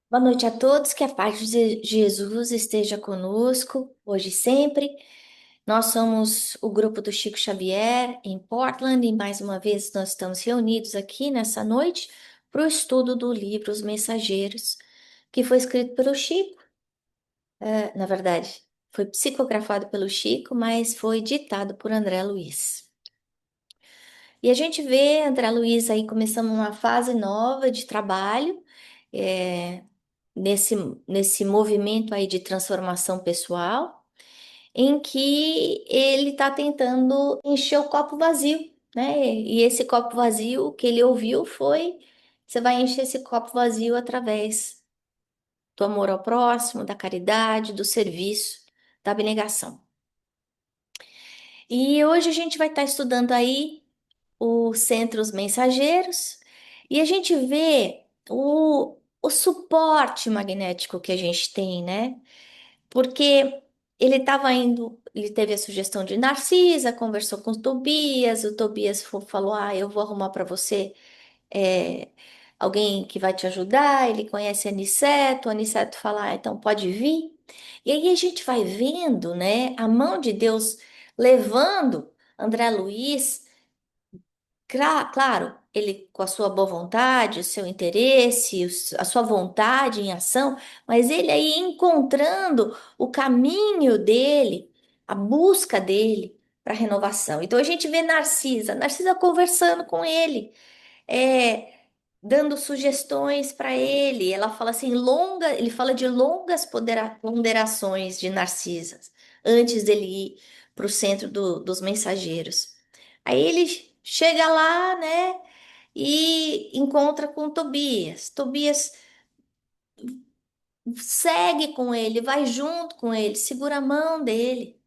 Boa noite a todos, que a paz de Jesus esteja conosco, hoje e sempre. Nós somos o grupo do Chico Xavier, em Portland, e mais uma vez nós estamos reunidos aqui nessa noite para o estudo do livro Os Mensageiros, que foi escrito pelo Chico, na verdade, foi psicografado pelo Chico, mas foi ditado por André Luiz. E a gente vê André Luiz aí começando uma fase nova de trabalho, é, nesse, nesse movimento aí de transformação pessoal, em que ele está tentando encher o copo vazio, né? E esse copo vazio que ele ouviu foi: você vai encher esse copo vazio através do amor ao próximo, da caridade, do serviço, da abnegação. E hoje a gente vai estar estudando aí os centros mensageiros e a gente vê o suporte magnético que a gente tem, né? Porque ele estava indo, ele teve a sugestão de Narcisa, conversou com o Tobias, o Tobias falou: Ah, eu vou arrumar para você é, alguém que vai te ajudar. Ele conhece a Aniceto, o Aniceto fala: Ah, então pode vir. E aí a gente vai vendo, né, a mão de Deus levando André Luiz. Claro, ele com a sua boa vontade, o seu interesse, a sua vontade em ação, mas ele aí encontrando o caminho dele, a busca dele para renovação. Então a gente vê Narcisa conversando com ele, é, dando sugestões para ele. Ela fala assim, ele fala de longas ponderações de Narcisa antes dele ir para o centro dos mensageiros. Aí ele chega lá, né, e encontra com Tobias. Tobias segue com ele, vai junto com ele, segura a mão dele,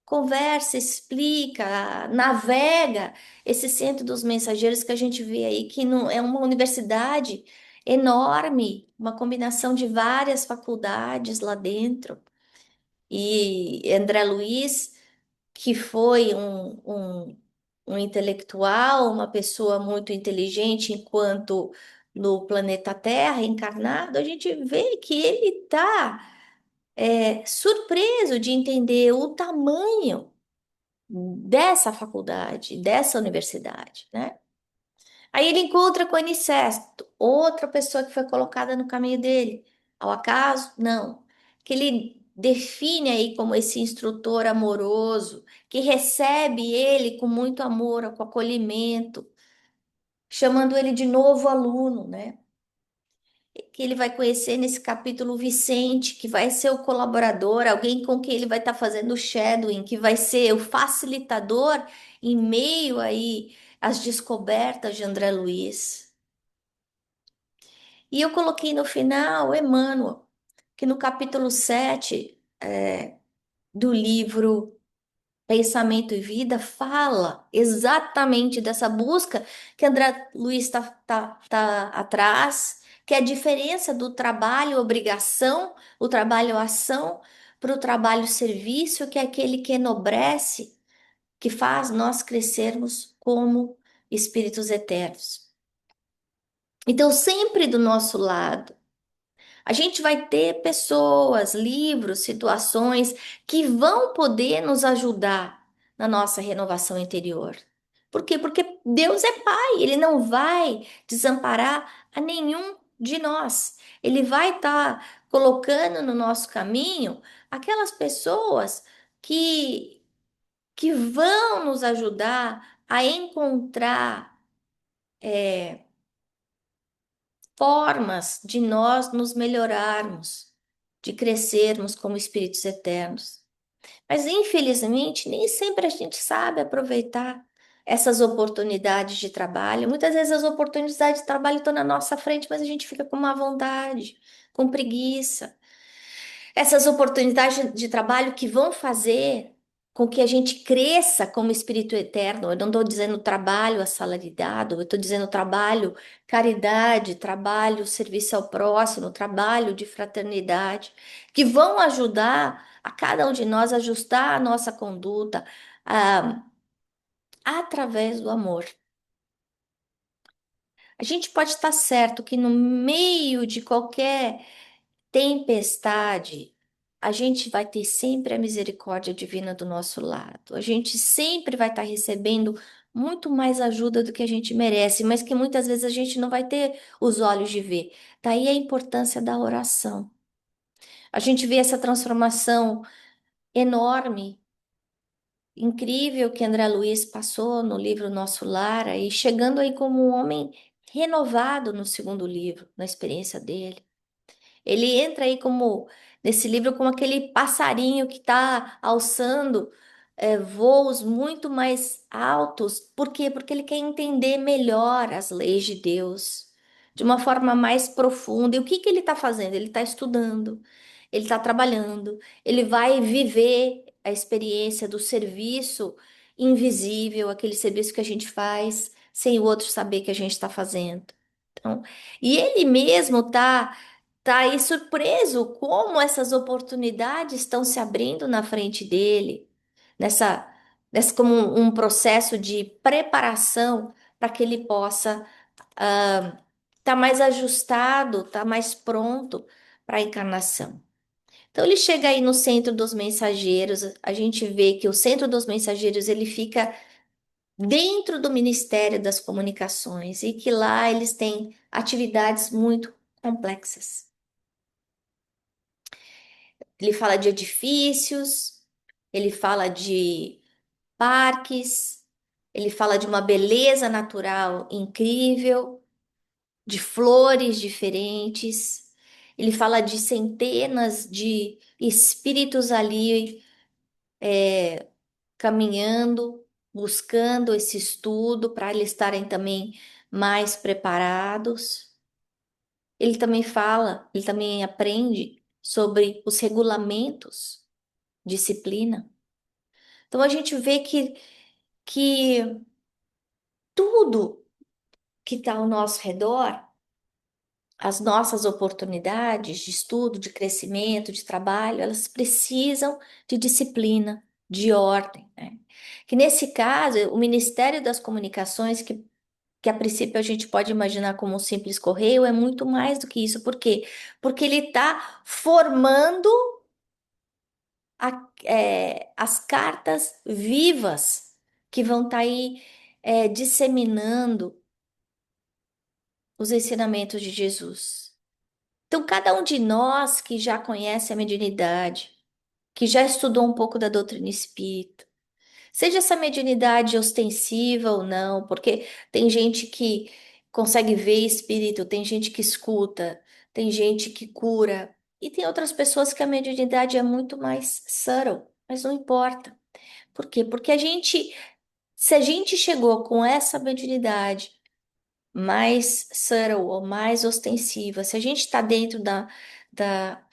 conversa, explica, navega esse centro dos mensageiros que a gente vê aí, que não é uma universidade enorme, uma combinação de várias faculdades lá dentro. E André Luiz, que foi um intelectual, uma pessoa muito inteligente enquanto no planeta Terra, encarnado, a gente vê que ele está surpreso de entender o tamanho dessa faculdade, dessa universidade, né? Aí ele encontra com Aniceto, outra pessoa que foi colocada no caminho dele. Ao acaso? Não. Que ele define aí como esse instrutor amoroso, que recebe ele com muito amor, com acolhimento, chamando ele de novo aluno, né? Que ele vai conhecer nesse capítulo o Vicente, que vai ser o colaborador, alguém com quem ele vai estar fazendo o shadowing, que vai ser o facilitador em meio aí às descobertas de André Luiz. E eu coloquei no final Emmanuel, que no capítulo 7 do livro Pensamento e Vida fala exatamente dessa busca que André Luiz tá atrás, que é a diferença do trabalho obrigação, o trabalho ação, para o trabalho serviço, que é aquele que enobrece, que faz nós crescermos como espíritos eternos. Então, sempre do nosso lado, a gente vai ter pessoas, livros, situações que vão poder nos ajudar na nossa renovação interior. Por quê? Porque Deus é Pai, Ele não vai desamparar a nenhum de nós. Ele vai estar colocando no nosso caminho aquelas pessoas que, que vão nos ajudar a encontrar formas de nós nos melhorarmos, de crescermos como espíritos eternos. Mas, infelizmente, nem sempre a gente sabe aproveitar essas oportunidades de trabalho. Muitas vezes as oportunidades de trabalho estão na nossa frente, mas a gente fica com má vontade, com preguiça. Essas oportunidades de trabalho que vão fazer com que a gente cresça como espírito eterno. Eu não estou dizendo trabalho assalariado, eu estou dizendo trabalho, caridade, trabalho, serviço ao próximo, trabalho de fraternidade, que vão ajudar a cada um de nós a ajustar a nossa conduta através do amor. A gente pode estar certo que no meio de qualquer tempestade, a gente vai ter sempre a misericórdia divina do nosso lado. A gente sempre vai estar recebendo muito mais ajuda do que a gente merece, mas que muitas vezes a gente não vai ter os olhos de ver. Daí a importância da oração. A gente vê essa transformação enorme, incrível que André Luiz passou no livro Nosso Lar, e chegando aí como um homem renovado no segundo livro, na experiência dele. Ele entra aí como nesse livro como aquele passarinho que está alçando voos muito mais altos. Por quê? Porque ele quer entender melhor as leis de Deus de uma forma mais profunda. E o que que ele está fazendo? Ele está estudando, ele está trabalhando, ele vai viver a experiência do serviço invisível, aquele serviço que a gente faz sem o outro saber que a gente está fazendo. Então, e ele mesmo tá aí surpreso como essas oportunidades estão se abrindo na frente dele, nessa, nessa como um processo de preparação para que ele possa estar mais ajustado, estar mais pronto para a encarnação. Então ele chega aí no centro dos mensageiros, a gente vê que o centro dos mensageiros ele fica dentro do Ministério das Comunicações e que lá eles têm atividades muito complexas. Ele fala de edifícios, ele fala de parques, ele fala de uma beleza natural incrível, de flores diferentes. Ele fala de centenas de espíritos ali caminhando, buscando esse estudo para eles estarem também mais preparados. Ele também fala, ele também aprende sobre os regulamentos, disciplina. Então a gente vê que tudo que está ao nosso redor, as nossas oportunidades de estudo, de crescimento, de trabalho, elas precisam de disciplina, de ordem, né? Que nesse caso, o Ministério das Comunicações, que a princípio a gente pode imaginar como um simples correio, é muito mais do que isso. Por quê? Porque ele está formando as cartas vivas que vão estar aí disseminando os ensinamentos de Jesus. Então, cada um de nós que já conhece a mediunidade, que já estudou um pouco da doutrina espírita, seja essa mediunidade ostensiva ou não, porque tem gente que consegue ver espírito, tem gente que escuta, tem gente que cura, e tem outras pessoas que a mediunidade é muito mais subtle, mas não importa. Por quê? Porque se a gente chegou com essa mediunidade mais subtle ou mais ostensiva, se a gente está dentro da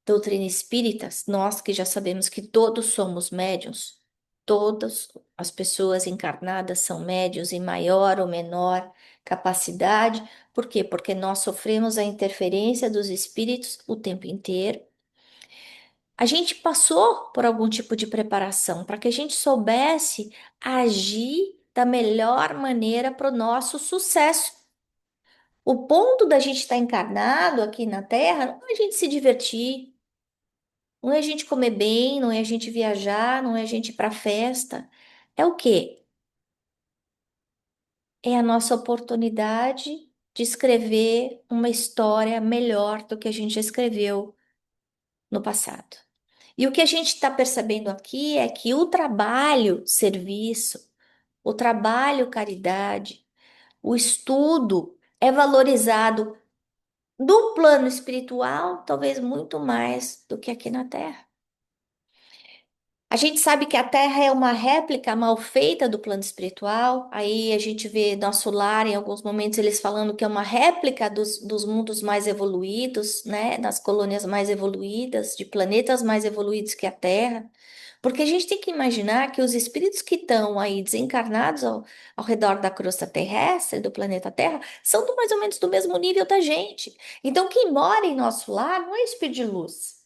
doutrina espírita, nós que já sabemos que todos somos médiuns, todas as pessoas encarnadas são médiuns em maior ou menor capacidade. Por quê? Porque nós sofremos a interferência dos espíritos o tempo inteiro. A gente passou por algum tipo de preparação para que a gente soubesse agir da melhor maneira para o nosso sucesso. O ponto da gente estar encarnado aqui na Terra não é a gente se divertir, não é a gente comer bem, não é a gente viajar, não é a gente ir para festa. É o quê? É a nossa oportunidade de escrever uma história melhor do que a gente já escreveu no passado. E o que a gente está percebendo aqui é que o trabalho, serviço, o trabalho, caridade, o estudo é valorizado do plano espiritual, talvez muito mais do que aqui na Terra. A gente sabe que a Terra é uma réplica mal feita do plano espiritual. Aí a gente vê nosso lar, em alguns momentos, eles falando que é uma réplica dos mundos mais evoluídos, né? Das colônias mais evoluídas, de planetas mais evoluídos que a Terra. Porque a gente tem que imaginar que os espíritos que estão aí desencarnados ao redor da crosta terrestre, do planeta Terra, são mais ou menos do mesmo nível da gente. Então, quem mora em nosso lar não é espírito de luz.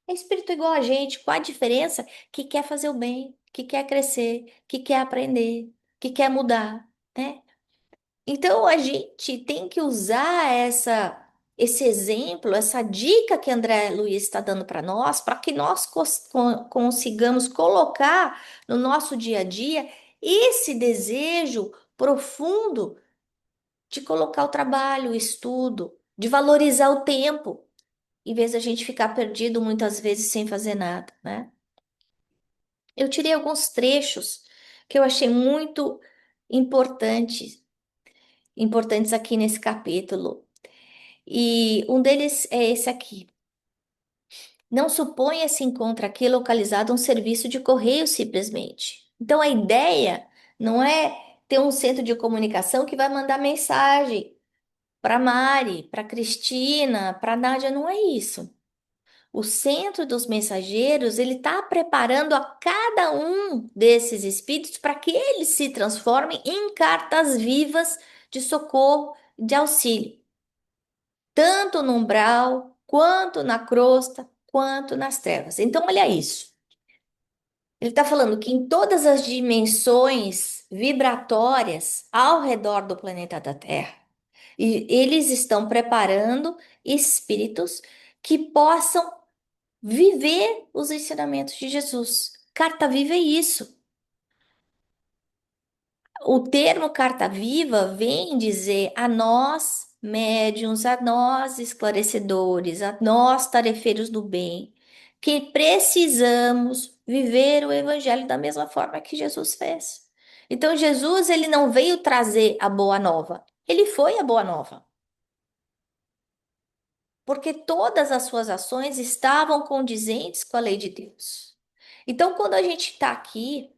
É espírito igual a gente, com a diferença que quer fazer o bem, que quer crescer, que quer aprender, que quer mudar, né? Então a gente tem que usar esse exemplo, essa dica que André Luiz está dando para nós, para que nós consigamos colocar no nosso dia a dia esse desejo profundo de colocar o trabalho, o estudo, de valorizar o tempo, em vez da gente ficar perdido muitas vezes sem fazer nada, né? Eu tirei alguns trechos que eu achei muito importantes, importantes aqui nesse capítulo. E um deles é esse aqui. Não suponha se encontra aqui localizado um serviço de correio simplesmente. Então a ideia não é ter um centro de comunicação que vai mandar mensagem para Mari, para Cristina, para Nádia, não é isso. O centro dos mensageiros, ele está preparando a cada um desses espíritos para que eles se transformem em cartas vivas de socorro, de auxílio, tanto no umbral, quanto na crosta, quanto nas trevas. Então, olha isso. Ele está falando que em todas as dimensões vibratórias ao redor do planeta da Terra, e eles estão preparando espíritos que possam viver os ensinamentos de Jesus. Carta viva é isso. O termo carta viva vem dizer a nós, médiuns, a nós, esclarecedores, a nós, tarefeiros do bem, que precisamos viver o evangelho da mesma forma que Jesus fez. Então, Jesus, ele não veio trazer a boa nova, ele foi a boa nova, porque todas as suas ações estavam condizentes com a lei de Deus. Então, quando a gente está aqui,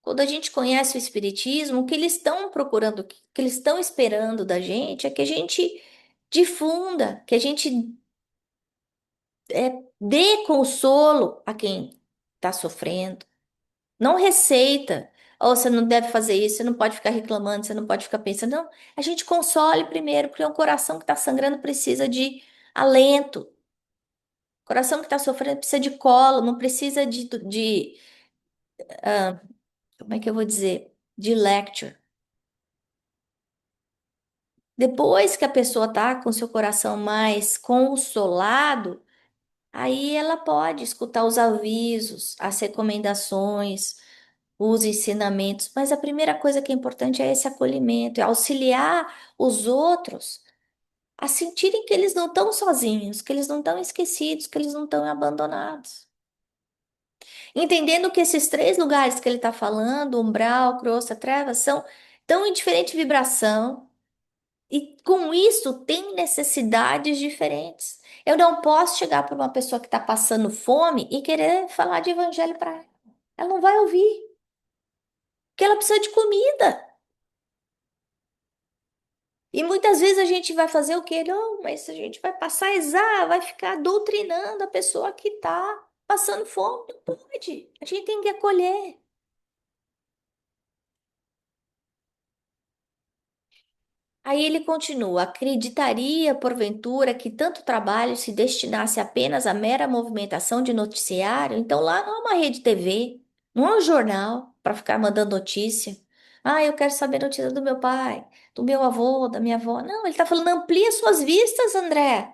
quando a gente conhece o Espiritismo, o que eles estão procurando, o que eles estão esperando da gente é que a gente difunda, que a gente dê consolo a quem está sofrendo. Não receita. Ou você não deve fazer isso, você não pode ficar reclamando, você não pode ficar pensando. Não, a gente console primeiro, porque é um coração que está sangrando precisa de alento. O coração que está sofrendo precisa de colo, não precisa como é que eu vou dizer? De lecture. Depois que a pessoa tá com seu coração mais consolado, aí ela pode escutar os avisos, as recomendações, os ensinamentos. Mas a primeira coisa que é importante é esse acolhimento, é auxiliar os outros a sentirem que eles não estão sozinhos, que eles não estão esquecidos, que eles não estão abandonados. Entendendo que esses três lugares que ele está falando, umbral, crosta, treva, são tão em diferente vibração. E com isso tem necessidades diferentes. Eu não posso chegar para uma pessoa que está passando fome e querer falar de evangelho para ela. Ela não vai ouvir, porque ela precisa de comida. E muitas vezes a gente vai fazer o quê? Não, mas a gente vai passar a exar, vai ficar doutrinando a pessoa que está passando fome. Não pode. A gente tem que acolher. Aí ele continua: acreditaria, porventura, que tanto trabalho se destinasse apenas à mera movimentação de noticiário? Então lá não é uma rede TV, não é um jornal para ficar mandando notícia. Ah, eu quero saber notícia do meu pai, do meu avô, da minha avó. Não, ele está falando, amplia suas vistas, André.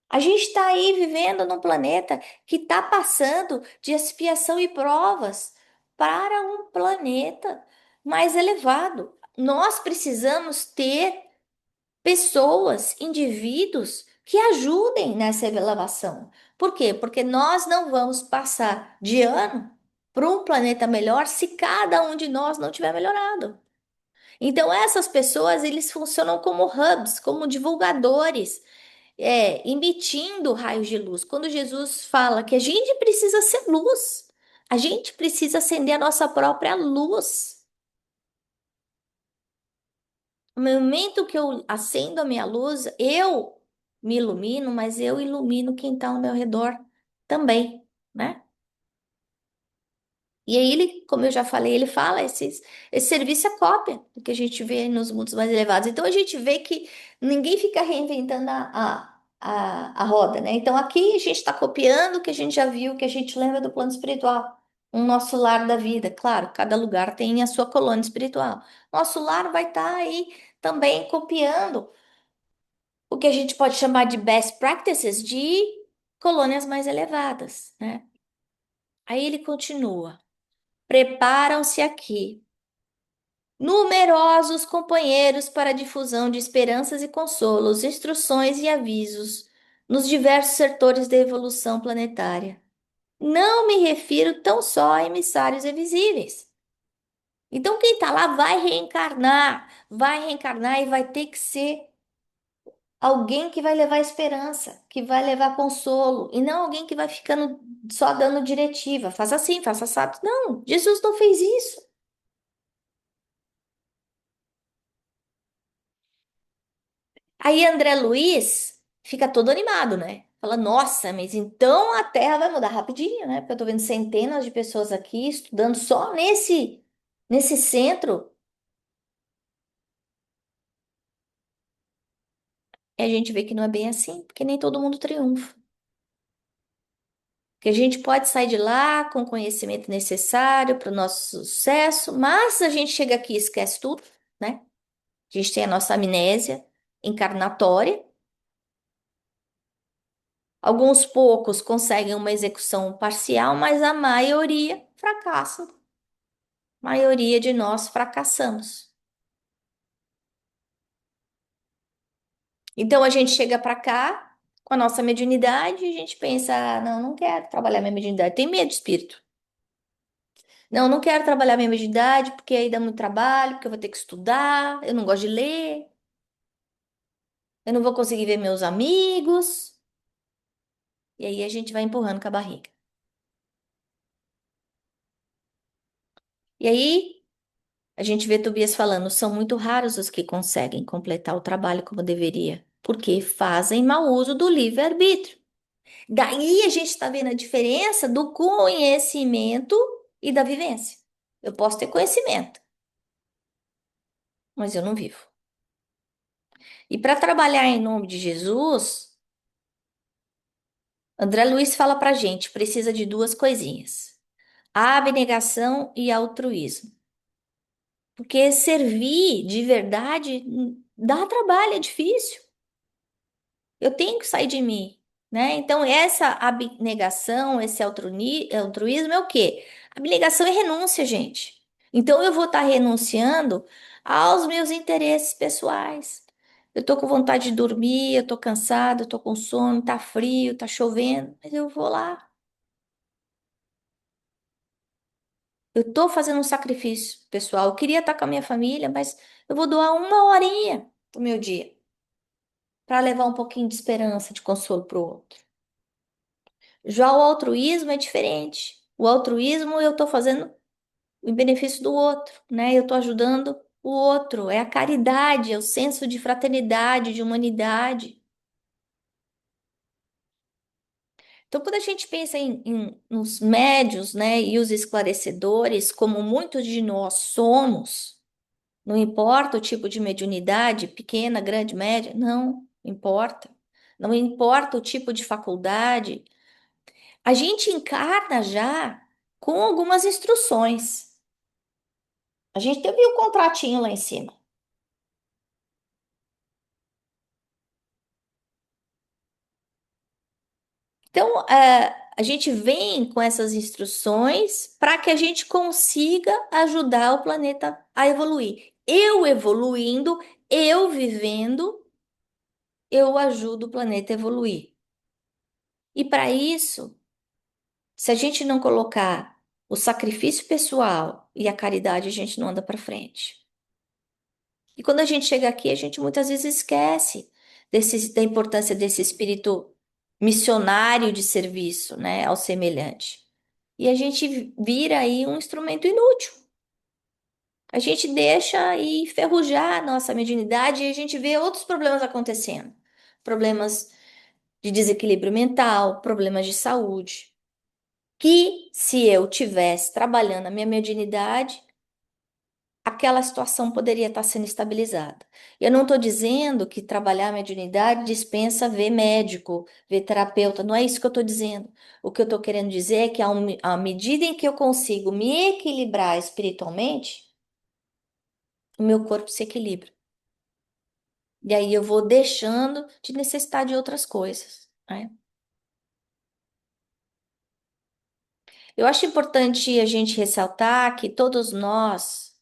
A gente está aí vivendo num planeta que está passando de expiação e provas para um planeta mais elevado. Nós precisamos ter pessoas, indivíduos que ajudem nessa elevação. Por quê? Porque nós não vamos passar de ano para um planeta melhor se cada um de nós não tiver melhorado. Então, essas pessoas, eles funcionam como hubs, como divulgadores, emitindo raios de luz. Quando Jesus fala que a gente precisa ser luz, a gente precisa acender a nossa própria luz. No momento que eu acendo a minha luz, eu me ilumino, mas eu ilumino quem está ao meu redor também, né? E aí ele, como eu já falei, ele fala, esse serviço é cópia do que a gente vê nos mundos mais elevados. Então a gente vê que ninguém fica reinventando a roda, né? Então aqui a gente está copiando o que a gente já viu, o que a gente lembra do plano espiritual. Um nosso lar da vida. Claro, cada lugar tem a sua colônia espiritual. Nosso lar vai estar aí também copiando o que a gente pode chamar de best practices de colônias mais elevadas, né? Aí ele continua: preparam-se aqui numerosos companheiros para a difusão de esperanças e consolos, instruções e avisos nos diversos setores da evolução planetária. Não me refiro tão só a emissários invisíveis. Então, quem está lá vai reencarnar e vai ter que ser alguém que vai levar esperança, que vai levar consolo, e não alguém que vai ficando só dando diretiva. Faça assim, faça assado. Não, Jesus não fez isso. Aí André Luiz fica todo animado, né? Fala, nossa, mas então a Terra vai mudar rapidinho, né? Porque eu tô vendo centenas de pessoas aqui estudando só nesse centro. E a gente vê que não é bem assim, porque nem todo mundo triunfa. Que a gente pode sair de lá com o conhecimento necessário para o nosso sucesso, mas a gente chega aqui e esquece tudo, né? A gente tem a nossa amnésia encarnatória. Alguns poucos conseguem uma execução parcial, mas a maioria fracassa. A maioria de nós fracassamos. Então a gente chega para cá com a nossa mediunidade e a gente pensa: ah, não, não quero trabalhar minha mediunidade, tem medo de espírito. Não, não quero trabalhar minha mediunidade porque aí dá muito trabalho, porque eu vou ter que estudar, eu não gosto de ler, eu não vou conseguir ver meus amigos. E aí a gente vai empurrando com a barriga. E aí a gente vê Tobias falando, são muito raros os que conseguem completar o trabalho como deveria, porque fazem mau uso do livre-arbítrio. Daí a gente está vendo a diferença do conhecimento e da vivência. Eu posso ter conhecimento, mas eu não vivo. E para trabalhar em nome de Jesus, André Luiz fala para gente, precisa de duas coisinhas: a abnegação e altruísmo. Porque servir de verdade dá trabalho, é difícil. Eu tenho que sair de mim, né? Então, essa abnegação, esse altruísmo é o quê? Abnegação é renúncia, gente. Então, eu vou estar renunciando aos meus interesses pessoais. Eu tô com vontade de dormir, eu tô cansado, eu tô com sono, tá frio, tá chovendo, mas eu vou lá. Eu tô fazendo um sacrifício pessoal. Eu queria estar com a minha família, mas eu vou doar uma horinha do meu dia para levar um pouquinho de esperança, de consolo para o outro. Já o altruísmo é diferente. O altruísmo eu estou fazendo em benefício do outro, né? Eu estou ajudando o outro. É a caridade, é o senso de fraternidade, de humanidade. Então, quando a gente pensa nos médios, né, e os esclarecedores, como muitos de nós somos, não importa o tipo de mediunidade, pequena, grande, média, não importa. Não importa o tipo de faculdade, a gente encarna já com algumas instruções. A gente teve o contratinho lá em cima. Então, a gente vem com essas instruções para que a gente consiga ajudar o planeta a evoluir. Eu evoluindo, eu vivendo, eu ajudo o planeta a evoluir. E para isso, se a gente não colocar o sacrifício pessoal e a caridade, a gente não anda para frente. E quando a gente chega aqui, a gente muitas vezes esquece da importância desse espírito missionário de serviço, né, ao semelhante. E a gente vira aí um instrumento inútil. A gente deixa aí ferrujar a nossa mediunidade e a gente vê outros problemas acontecendo. Problemas de desequilíbrio mental, problemas de saúde. Que se eu tivesse trabalhando a minha mediunidade, aquela situação poderia estar sendo estabilizada. Eu não estou dizendo que trabalhar a mediunidade dispensa ver médico, ver terapeuta, não é isso que eu estou dizendo. O que eu estou querendo dizer é que à medida em que eu consigo me equilibrar espiritualmente, o meu corpo se equilibra. E aí eu vou deixando de necessitar de outras coisas, né? Eu acho importante a gente ressaltar que todos nós,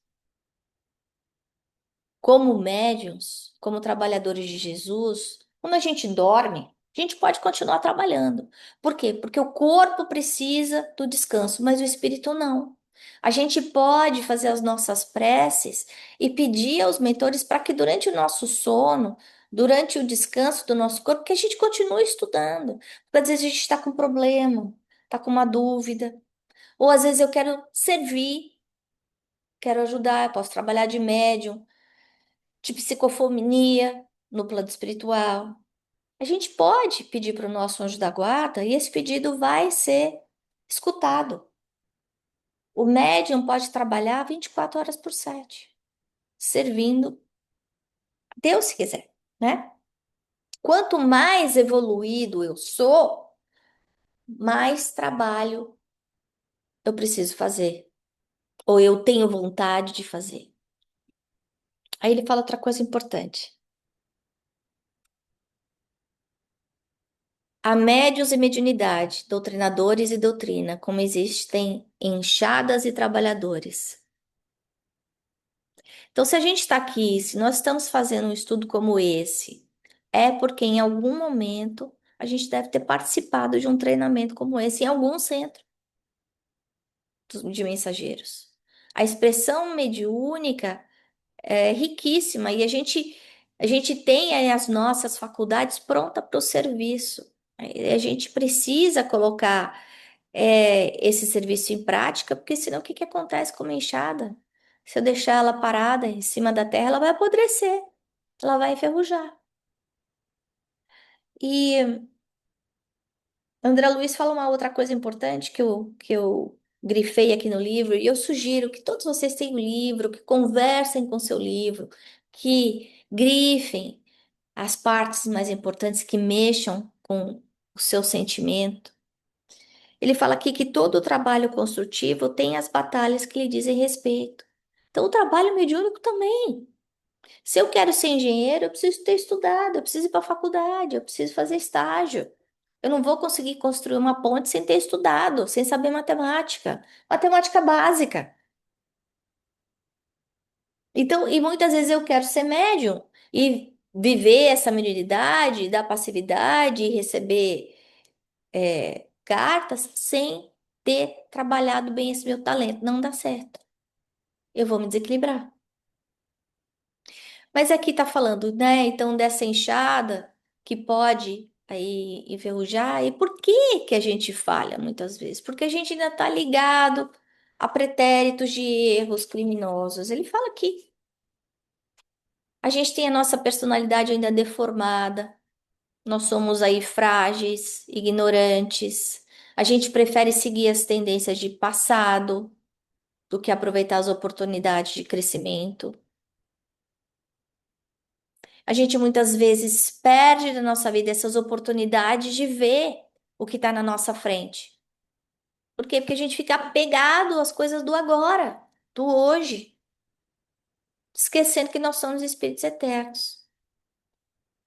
como médiuns, como trabalhadores de Jesus, quando a gente dorme, a gente pode continuar trabalhando. Por quê? Porque o corpo precisa do descanso, mas o espírito não. A gente pode fazer as nossas preces e pedir aos mentores para que durante o nosso sono, durante o descanso do nosso corpo, que a gente continue estudando. Porque às vezes a gente está com um problema, está com uma dúvida, ou às vezes eu quero servir, quero ajudar, posso trabalhar de médium de psicofonia no plano espiritual. A gente pode pedir para o nosso anjo da guarda e esse pedido vai ser escutado. O médium pode trabalhar 24 horas por 7, servindo Deus se quiser, né? Quanto mais evoluído eu sou, mais trabalho eu preciso fazer, ou eu tenho vontade de fazer. Aí ele fala outra coisa importante. Há médios e mediunidade, doutrinadores e doutrina, como existem enxadas e trabalhadores. Então, se a gente está aqui, se nós estamos fazendo um estudo como esse, é porque em algum momento a gente deve ter participado de um treinamento como esse em algum centro de mensageiros. A expressão mediúnica é riquíssima e a gente tem aí as nossas faculdades prontas para o serviço. A gente precisa colocar esse serviço em prática, porque senão o que que acontece com uma enxada? Se eu deixar ela parada em cima da terra, ela vai apodrecer, ela vai enferrujar. E André Luiz fala uma outra coisa importante que eu grifei aqui no livro, e eu sugiro que todos vocês tenham um livro, que conversem com seu livro, que grifem as partes mais importantes que mexam com o seu sentimento. Ele fala aqui que todo trabalho construtivo tem as batalhas que lhe dizem respeito. Então, o trabalho mediúnico também. Se eu quero ser engenheiro, eu preciso ter estudado, eu preciso ir para a faculdade, eu preciso fazer estágio. Eu não vou conseguir construir uma ponte sem ter estudado, sem saber matemática, matemática básica. Então, e muitas vezes eu quero ser médium e viver essa mediunidade, da passividade, e receber cartas sem ter trabalhado bem esse meu talento. Não dá certo. Eu vou me desequilibrar. Mas aqui tá falando, né? Então, dessa enxada que pode aí enferrujar. E por que que a gente falha muitas vezes? Porque a gente ainda tá ligado a pretéritos de erros criminosos. Ele fala aqui. A gente tem a nossa personalidade ainda deformada. Nós somos aí frágeis, ignorantes. A gente prefere seguir as tendências de passado do que aproveitar as oportunidades de crescimento. A gente muitas vezes perde da nossa vida essas oportunidades de ver o que está na nossa frente. Por quê? Porque a gente fica apegado às coisas do agora, do hoje, esquecendo que nós somos espíritos eternos.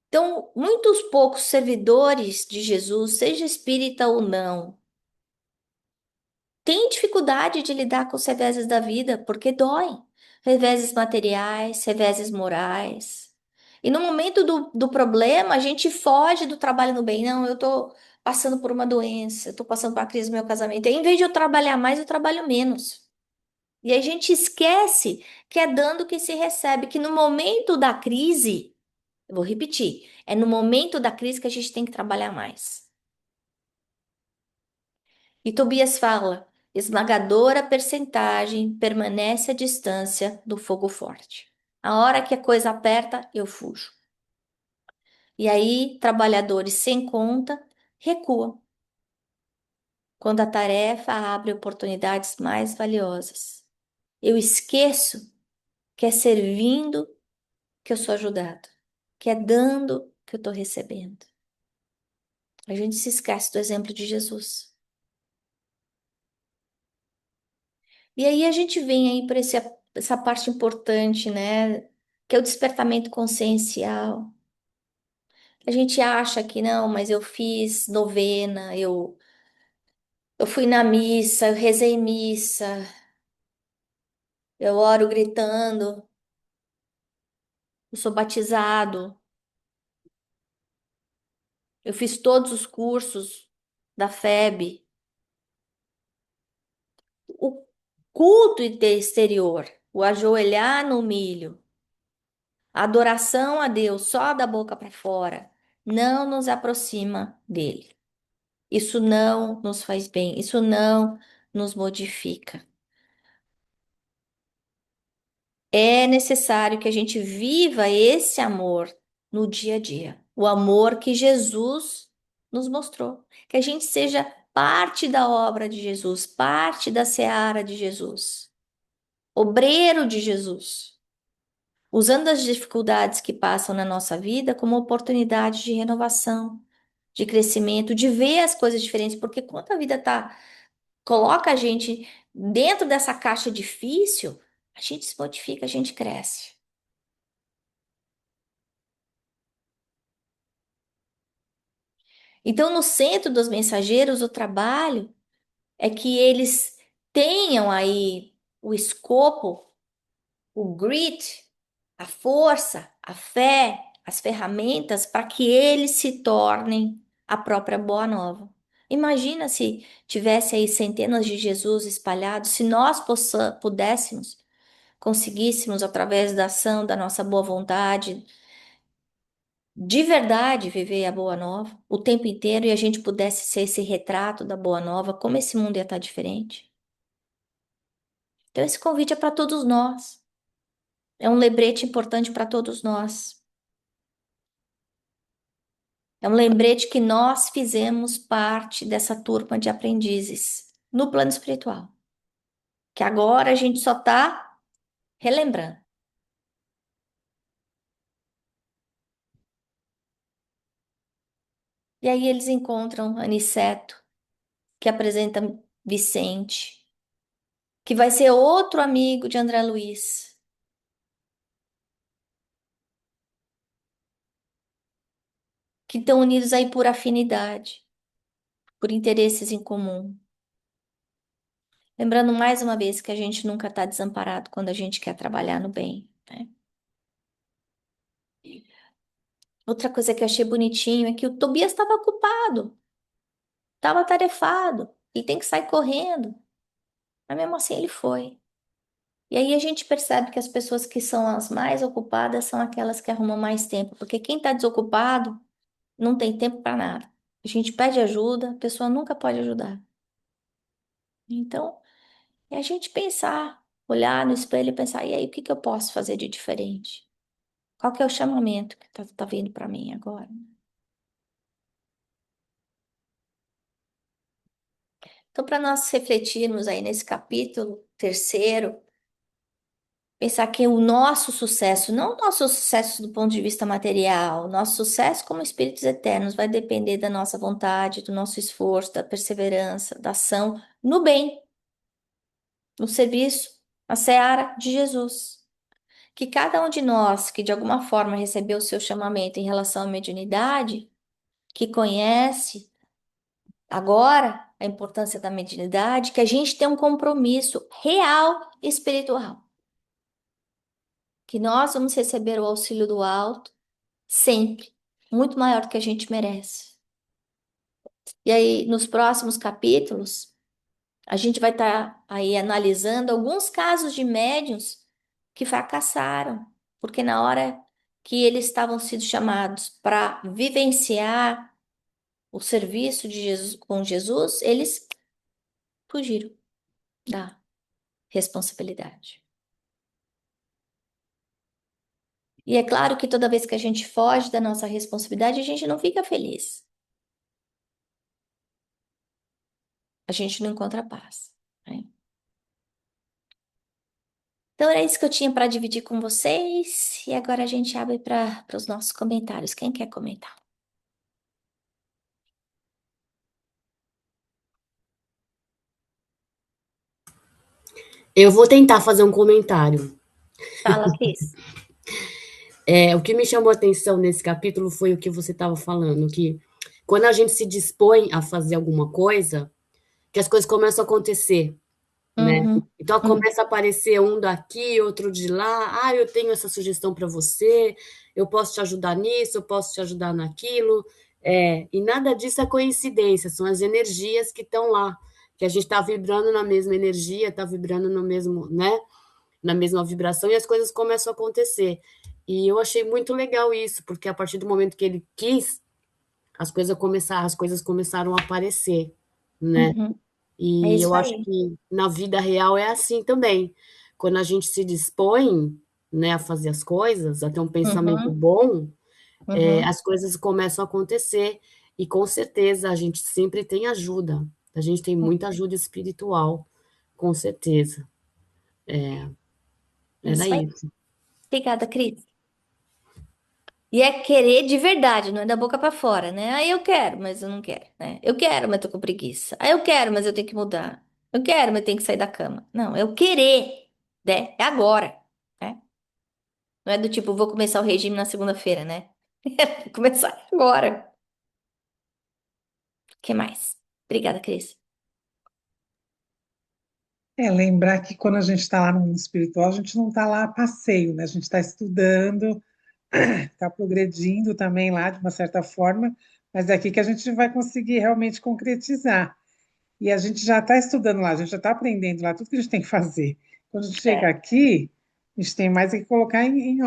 Então, muitos poucos servidores de Jesus, seja espírita ou não, têm dificuldade de lidar com os reveses da vida, porque doem. Reveses materiais, reveses morais. E no momento do problema, a gente foge do trabalho no bem. Não, eu tô passando por uma doença, eu tô passando por uma crise no meu casamento. E em vez de eu trabalhar mais, eu trabalho menos. E aí a gente esquece que é dando que se recebe, que no momento da crise, eu vou repetir, é no momento da crise que a gente tem que trabalhar mais. E Tobias fala: esmagadora percentagem permanece à distância do fogo forte. A hora que a coisa aperta, eu fujo. E aí, trabalhadores sem conta recuam quando a tarefa abre oportunidades mais valiosas. Eu esqueço que é servindo que eu sou ajudado, que é dando que eu estou recebendo. A gente se esquece do exemplo de Jesus. E aí a gente vem aí para essa parte importante, né? Que é o despertamento consciencial. A gente acha que não, mas eu fiz novena, eu fui na missa, eu rezei missa, eu oro gritando, eu sou batizado, eu fiz todos os cursos da FEB. O culto exterior, o ajoelhar no milho, a adoração a Deus só da boca para fora, não nos aproxima dele. Isso não nos faz bem, isso não nos modifica. É necessário que a gente viva esse amor no dia a dia, o amor que Jesus nos mostrou, que a gente seja parte da obra de Jesus, parte da seara de Jesus, obreiro de Jesus, usando as dificuldades que passam na nossa vida como oportunidade de renovação, de crescimento, de ver as coisas diferentes, porque quando a vida coloca a gente dentro dessa caixa difícil, a gente se modifica, a gente cresce. Então, no centro dos mensageiros, o trabalho é que eles tenham aí o escopo, o grit, a força, a fé, as ferramentas para que eles se tornem a própria Boa Nova. Imagina se tivesse aí centenas de Jesus espalhados, se nós pudéssemos, conseguíssemos, através da ação da nossa boa vontade, de verdade viver a Boa Nova o tempo inteiro e a gente pudesse ser esse retrato da Boa Nova, como esse mundo ia estar diferente. Então, esse convite é para todos nós. É um lembrete importante para todos nós. É um lembrete que nós fizemos parte dessa turma de aprendizes no plano espiritual, que agora a gente só está relembrando. E aí eles encontram Aniceto, que apresenta Vicente, que vai ser outro amigo de André Luiz, que estão unidos aí por afinidade, por interesses em comum. Lembrando mais uma vez que a gente nunca está desamparado quando a gente quer trabalhar no bem, né? Outra coisa que eu achei bonitinho é que o Tobias estava ocupado, estava atarefado, ele tem que sair correndo, mas mesmo assim ele foi. E aí a gente percebe que as pessoas que são as mais ocupadas são aquelas que arrumam mais tempo, porque quem está desocupado não tem tempo para nada. A gente pede ajuda, a pessoa nunca pode ajudar. Então, é a gente pensar, olhar no espelho e pensar, e aí, o que que eu posso fazer de diferente? Qual que é o chamamento que tá vindo para mim agora? Então, para nós refletirmos aí nesse capítulo terceiro, pensar que o nosso sucesso, não o nosso sucesso do ponto de vista material, o nosso sucesso como espíritos eternos vai depender da nossa vontade, do nosso esforço, da perseverança, da ação no bem, no serviço, na seara de Jesus. Que cada um de nós que de alguma forma recebeu o seu chamamento em relação à mediunidade, que conhece agora a importância da mediunidade, que a gente tem um compromisso real espiritual, que nós vamos receber o auxílio do alto sempre, muito maior do que a gente merece. E aí, nos próximos capítulos, a gente vai estar aí analisando alguns casos de médiuns que fracassaram, porque na hora que eles estavam sendo chamados para vivenciar o serviço de Jesus com Jesus, eles fugiram da responsabilidade. E é claro que toda vez que a gente foge da nossa responsabilidade, a gente não fica feliz. A gente não encontra paz, né? Então era isso que eu tinha para dividir com vocês. E agora a gente abre para os nossos comentários. Quem quer comentar? Eu vou tentar fazer um comentário. Fala, Cris. O que me chamou a atenção nesse capítulo foi o que você estava falando, que quando a gente se dispõe a fazer alguma coisa, que as coisas começam a acontecer, né? Uhum, Então uhum, começa a aparecer um daqui, outro de lá. Ah, eu tenho essa sugestão para você, eu posso te ajudar nisso, eu posso te ajudar naquilo. E nada disso é coincidência, são as energias que estão lá, que a gente está vibrando na mesma energia, está vibrando no mesmo, né? Na mesma vibração e as coisas começam a acontecer. E eu achei muito legal isso, porque a partir do momento que ele quis, as coisas começaram a aparecer, né? uhum. É E isso eu acho aí. que na vida real é assim também. Quando a gente se dispõe, né, a fazer as coisas, a ter um pensamento Uhum, bom, uhum, as coisas começam a acontecer. E com certeza a gente sempre tem ajuda. A gente tem muita ajuda espiritual, com certeza. Era isso aí. isso. Obrigada, Cris. E é querer de verdade, não é da boca pra fora, né? Ah, eu quero, mas eu não quero, né? Eu quero, mas tô com preguiça. Ah, eu quero, mas eu tenho que mudar. Eu quero, mas eu tenho que sair da cama. Não, eu querer, né? É agora, né? Não é do tipo, vou começar o regime na segunda-feira, né? Vou começar agora. O que mais? Obrigada, Cris. Lembrar que quando a gente está lá no mundo espiritual, a gente não está lá a passeio, né? A gente está estudando, está progredindo também lá de uma certa forma, mas é aqui que a gente vai conseguir realmente concretizar. E a gente já está estudando lá, a gente já está aprendendo lá tudo que a gente tem que fazer. Quando a gente chega É. aqui, a gente tem mais que colocar em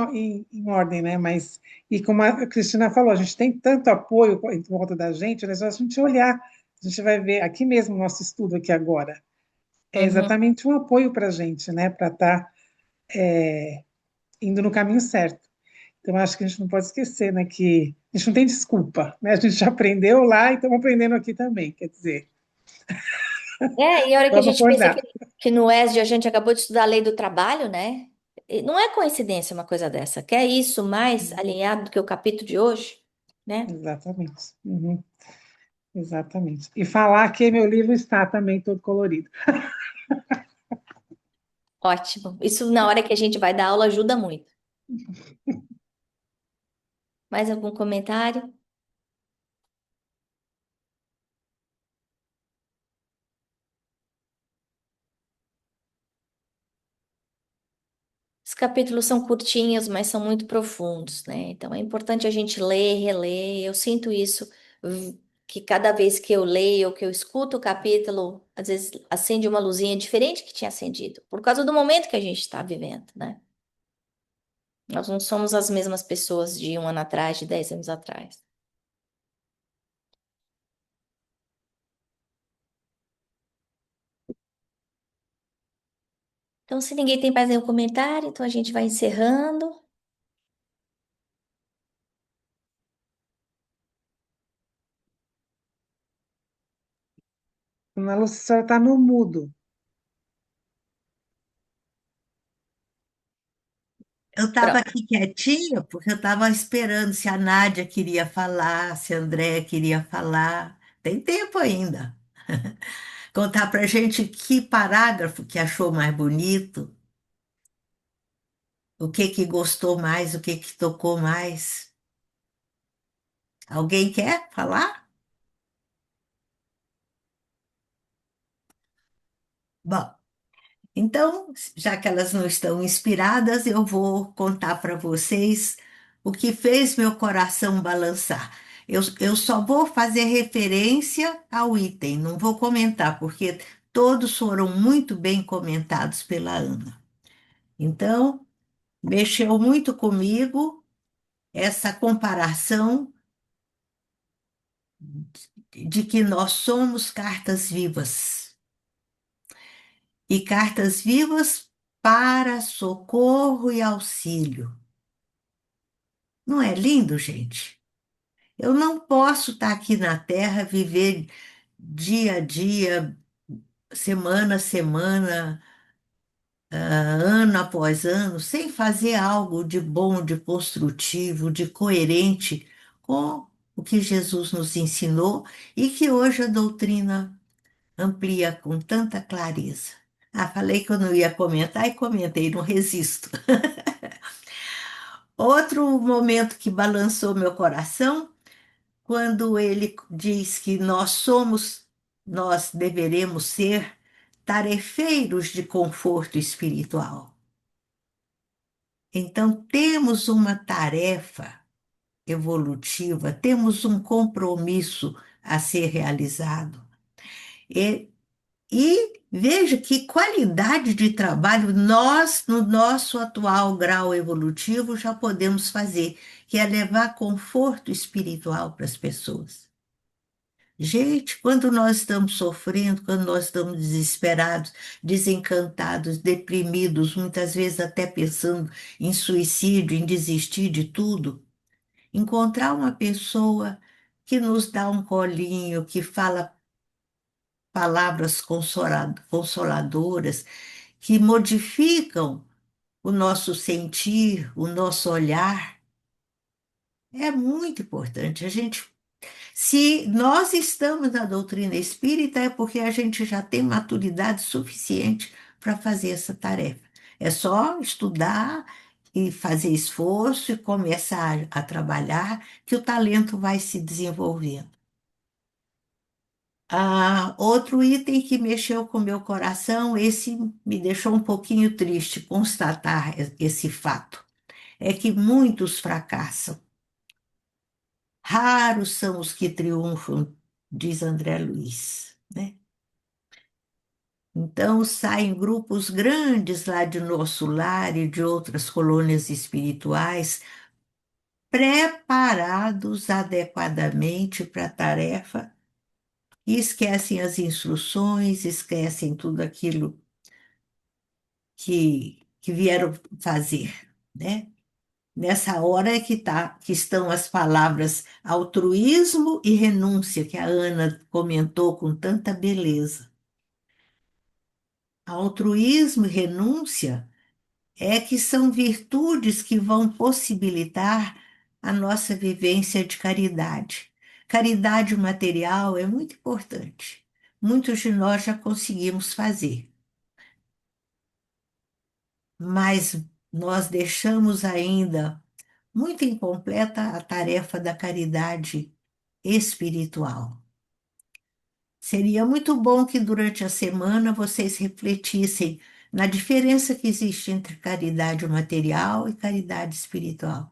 ordem, né? Mas, e como a Cristina falou, a gente tem tanto apoio em volta da gente, né? Só a gente olhar, a gente vai ver aqui mesmo o nosso estudo aqui agora. É Uhum. exatamente um apoio para a gente, né? Para estar indo no caminho certo. Então, acho que a gente não pode esquecer, né? Que a gente não tem desculpa, né? A gente já aprendeu lá e estamos aprendendo aqui também. Quer dizer, É, e a hora que a vamos gente pensa acordar. que no ESG a gente acabou de estudar a lei do trabalho, né? E não é coincidência uma coisa dessa. Quer isso mais alinhado do que o capítulo de hoje, né? Exatamente. Uhum, exatamente. E falar que meu livro está também todo colorido. Ótimo. Isso na hora que a gente vai dar aula ajuda muito. Mais algum comentário? Os capítulos são curtinhos, mas são muito profundos, né? Então é importante a gente ler, reler. Eu sinto isso, que cada vez que eu leio ou que eu escuto o capítulo, às vezes acende uma luzinha diferente que tinha acendido, por causa do momento que a gente está vivendo, né? Nós não somos as mesmas pessoas de 1 ano atrás, de 10 anos atrás. Então, se ninguém tem mais nenhum comentário, então a gente vai encerrando. Ana Lúcia, a senhora está no mudo. Eu estava Pronto. aqui quietinha porque eu estava esperando se a Nádia queria falar, se a Andréia queria falar. Tem tempo ainda. Contar para gente que parágrafo que achou mais bonito, o que que gostou mais, o que que tocou mais. Alguém quer falar? Bom, então, já que elas não estão inspiradas, eu vou contar para vocês o que fez meu coração balançar. Eu só vou fazer referência ao item, não vou comentar, porque todos foram muito bem comentados pela Ana. Então, mexeu muito comigo essa comparação de que nós somos cartas vivas e cartas vivas para socorro e auxílio. Não é lindo, gente? Eu não posso estar aqui na Terra, viver dia a dia, semana a semana, ano após ano, sem fazer algo de bom, de construtivo, de coerente com o que Jesus nos ensinou e que hoje a doutrina amplia com tanta clareza. Ah, falei que eu não ia comentar e comentei, não resisto. Outro momento que balançou meu coração, quando ele diz que nós deveremos ser tarefeiros de conforto espiritual. Então, temos uma tarefa evolutiva, temos um compromisso a ser realizado. E, e veja que qualidade de trabalho nós, no nosso atual grau evolutivo, já podemos fazer, que é levar conforto espiritual para as pessoas. Gente, quando nós estamos sofrendo, quando nós estamos desesperados, desencantados, deprimidos, muitas vezes até pensando em suicídio, em desistir de tudo, encontrar uma pessoa que nos dá um colinho, que fala palavras consoladoras, que modificam o nosso sentir, o nosso olhar, é muito importante. Se nós estamos na doutrina espírita, é porque a gente já tem maturidade suficiente para fazer essa tarefa. É só estudar e fazer esforço e começar a trabalhar, que o talento vai se desenvolvendo. Outro item que mexeu com o meu coração, esse me deixou um pouquinho triste constatar esse fato, é que muitos fracassam. Raros são os que triunfam, diz André Luiz, né? Então saem grupos grandes lá de Nosso Lar e de outras colônias espirituais, preparados adequadamente para a tarefa, e esquecem as instruções, esquecem tudo aquilo que vieram fazer, né? Nessa hora é que estão as palavras altruísmo e renúncia, que a Ana comentou com tanta beleza. Altruísmo e renúncia é que são virtudes que vão possibilitar a nossa vivência de caridade. Caridade material é muito importante. Muitos de nós já conseguimos fazer, mas nós deixamos ainda muito incompleta a tarefa da caridade espiritual. Seria muito bom que durante a semana vocês refletissem na diferença que existe entre caridade material e caridade espiritual.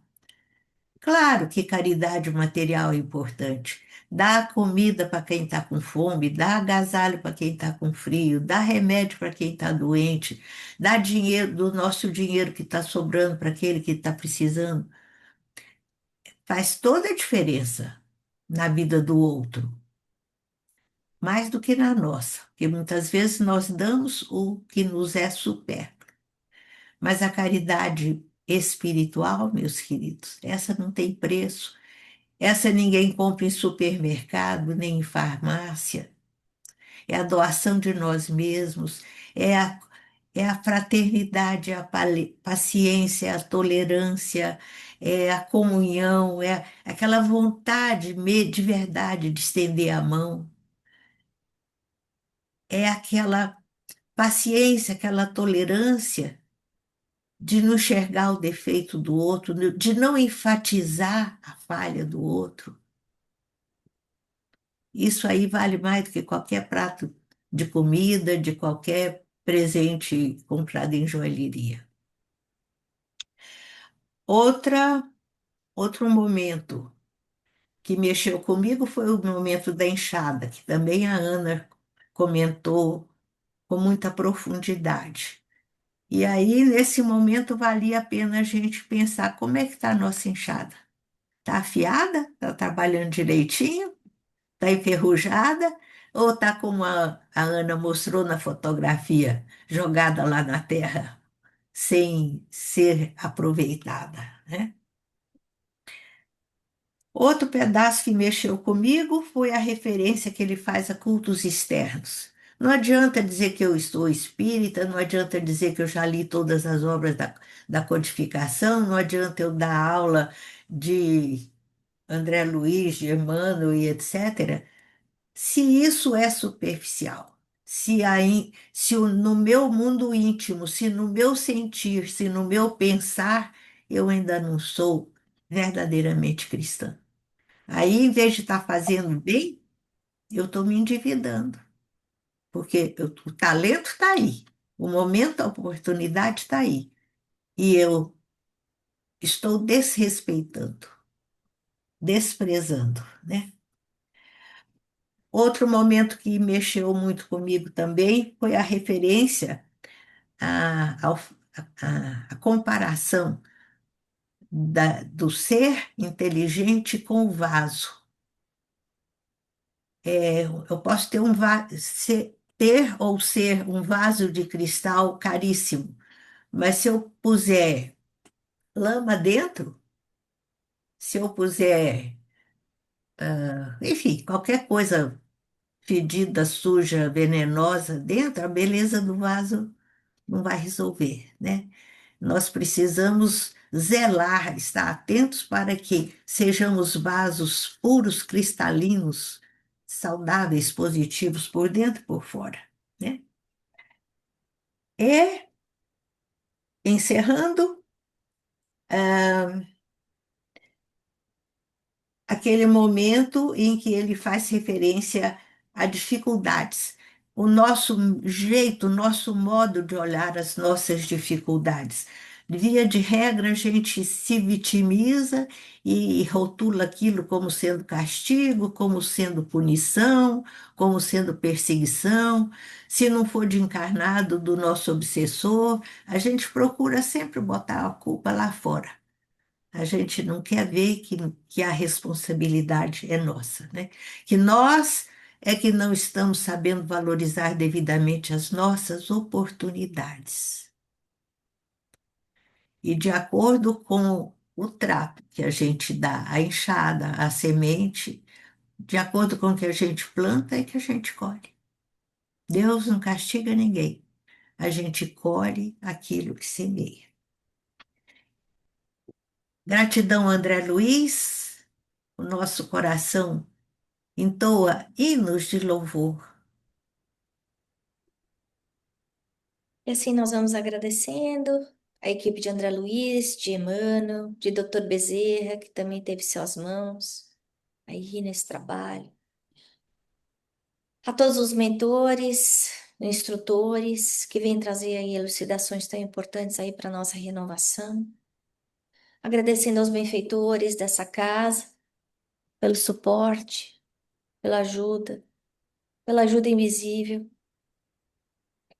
Claro que caridade material é importante. Dá comida para quem está com fome, dá agasalho para quem está com frio, dá remédio para quem está doente, dá dinheiro do nosso dinheiro que está sobrando para aquele que está precisando. Faz toda a diferença na vida do outro, mais do que na nossa, porque muitas vezes nós damos o que nos é supérfluo. Mas a caridade espiritual, meus queridos, essa não tem preço. Essa ninguém compra em supermercado, nem em farmácia. É a doação de nós mesmos, é a fraternidade, é a paciência, é a tolerância, é a comunhão, é aquela vontade de verdade de estender a mão, é aquela paciência, aquela tolerância de não enxergar o defeito do outro, de não enfatizar a falha do outro. Isso aí vale mais do que qualquer prato de comida, de qualquer presente comprado em joalheria. Outra, outro momento que mexeu comigo foi o momento da enxada, que também a Ana comentou com muita profundidade. E aí, nesse momento, valia a pena a gente pensar como é que está a nossa enxada. Está afiada? Está trabalhando direitinho? Está enferrujada? Ou está como a Ana mostrou na fotografia, jogada lá na terra, sem ser aproveitada, né? Outro pedaço que mexeu comigo foi a referência que ele faz a cultos externos. Não adianta dizer que eu estou espírita, não adianta dizer que eu já li todas as obras da codificação, não adianta eu dar aula de André Luiz, de Emmanuel e etc. Se isso é superficial, no meu mundo íntimo, se no meu sentir, se no meu pensar, eu ainda não sou verdadeiramente cristã. Aí, em vez de estar fazendo bem, eu estou me endividando, porque o talento está aí, o momento, a oportunidade está aí, e eu estou desrespeitando, desprezando, né? Outro momento que mexeu muito comigo também foi a referência a comparação do ser inteligente com o vaso. Eu posso ter ter ou ser um vaso de cristal caríssimo, mas se eu puser lama dentro, se eu puser, enfim, qualquer coisa fedida, suja, venenosa dentro, a beleza do vaso não vai resolver, né? Nós precisamos zelar, estar atentos para que sejamos vasos puros, cristalinos, saudáveis, positivos por dentro e por fora, né? E, encerrando, aquele momento em que ele faz referência a dificuldades. O nosso jeito, o nosso modo de olhar as nossas dificuldades. Via de regra, a gente se vitimiza e rotula aquilo como sendo castigo, como sendo punição, como sendo perseguição. Se não for de encarnado do nosso obsessor, a gente procura sempre botar a culpa lá fora. A gente não quer ver que a responsabilidade é nossa, né? Que nós é que não estamos sabendo valorizar devidamente as nossas oportunidades. E de acordo com o trato que a gente dá, a enxada, a semente, de acordo com o que a gente planta, é que a gente colhe. Deus não castiga ninguém. A gente colhe aquilo que semeia. Gratidão, André Luiz. O nosso coração entoa hinos de louvor. E assim nós vamos agradecendo a equipe de André Luiz, de Emmanuel, de Dr. Bezerra, que também teve suas mãos aí nesse trabalho. A todos os mentores, instrutores que vêm trazer aí elucidações tão importantes aí para nossa renovação. Agradecendo aos benfeitores dessa casa pelo suporte, pela ajuda invisível,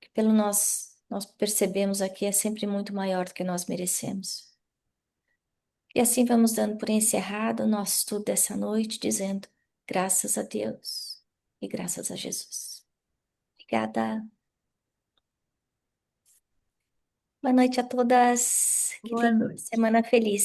que pelo nós percebemos aqui é sempre muito maior do que nós merecemos. E assim vamos dando por encerrado o nosso estudo dessa noite, dizendo graças a Deus e graças a Jesus. Obrigada. Boa noite a todas. Que Boa tenham uma noite. semana feliz.